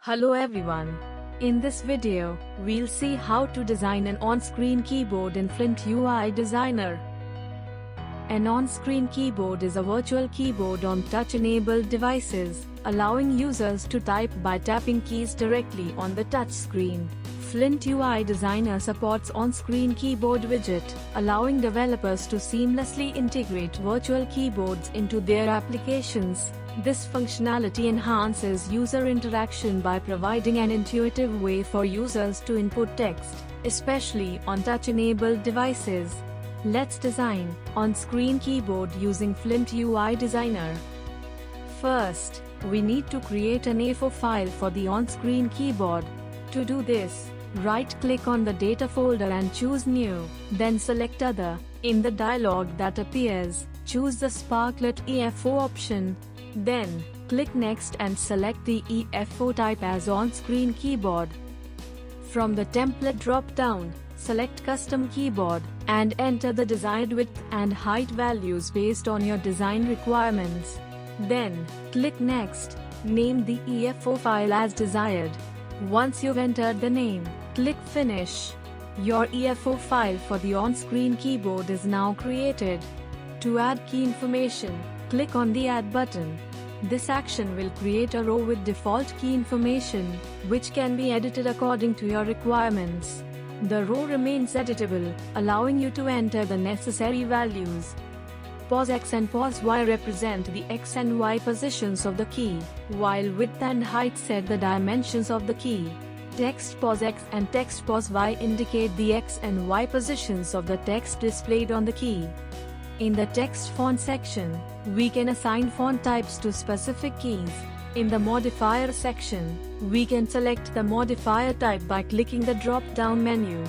Hello everyone. In this video, we'll see how to design an on-screen keyboard in Flint UI Designer. An on-screen keyboard is a virtual keyboard on touch-enabled devices, allowing users to type by tapping keys directly on the touch screen. Flint UI Designer supports on-screen keyboard widget, allowing developers to seamlessly integrate virtual keyboards into their applications. This functionality enhances user interaction by providing an intuitive way for users to input text, especially on touch-enabled devices. Let's design on-screen keyboard using Flint UI Designer. First, we need to create an A4 file for the on-screen keyboard. To do this, right-click on the data folder and choose New, then select Other. In the dialog that appears, choose the Sparklet EFO option. Then, click Next and select the EFO type as on-screen keyboard. From the template drop-down, select Custom Keyboard, and enter the desired width and height values based on your design requirements. Then, click Next. Name the EFO file as desired. Once you've entered the name, click Finish. Your EFO file for the on-screen keyboard is now created. To add key information, click on the Add button. This action will create a row with default key information, which can be edited according to your requirements. The row remains editable, allowing you to enter the necessary values. Pause X and pause Y represent the X and Y positions of the key, while width and height set the dimensions of the key. Text pause X and text pause Y indicate the X and Y positions of the text displayed on the key. In the text font section, we can assign font types to specific keys. In the modifier section, we can select the modifier type by clicking the drop-down menu.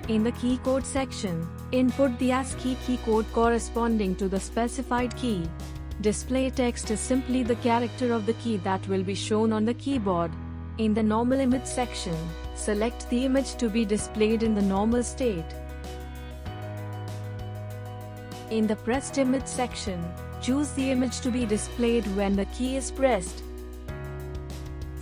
In the key code section, input the ASCII key code corresponding to the specified key. Display text is simply the character of the key that will be shown on the keyboard. In the normal image section, select the image to be displayed in the normal state. In the pressed image section, choose the image to be displayed when the key is pressed.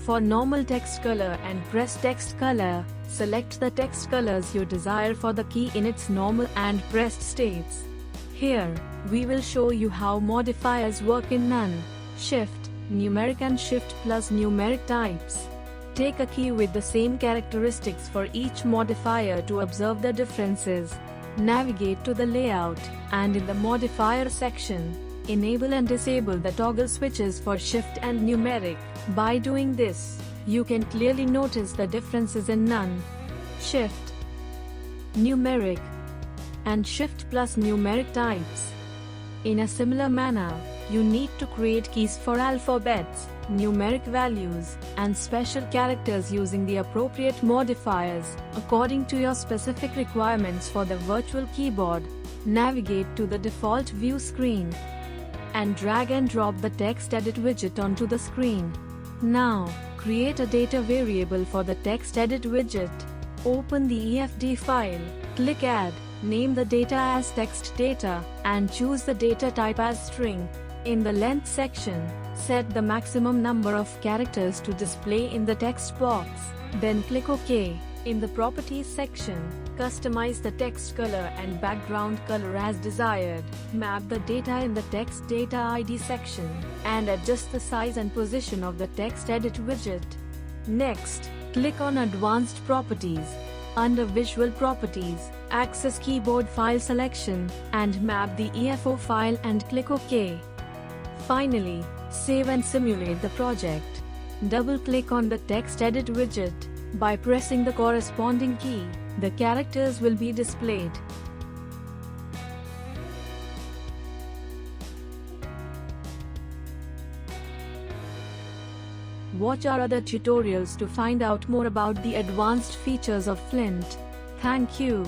For normal text color and pressed text color, select the text colors you desire for the key in its normal and pressed states. Here, we will show you how modifiers work in None, Shift, Numeric and Shift plus Numeric types. Take a key with the same characteristics for each modifier to observe the differences. Navigate to the layout, and in the modifier section, enable and disable the toggle switches for Shift and Numeric. By doing this, you can clearly notice the differences in None, Shift, Numeric, and Shift plus Numeric types. In a similar manner, you need to create keys for alphabets, numeric values, and special characters using the appropriate modifiers, according to your specific requirements for the virtual keyboard. Navigate to the default view screen, and drag and drop the text edit widget onto the screen. Now, create a data variable for the text edit widget. Open the EFD file, click Add, name the data as text data, and choose the data type as string. In the length section, set the maximum number of characters to display in the text box, then click OK. In the Properties section, customize the text color and background color as desired. Map the data in the Text Data ID section, and adjust the size and position of the text edit widget. Next, click on Advanced Properties. Under Visual Properties, access Keyboard File Selection, and map the EFO file and click OK. Finally, save and simulate the project. Double-click on the text edit widget. By pressing the corresponding key, the characters will be displayed. Watch our other tutorials to find out more about the advanced features of Flint. Thank you.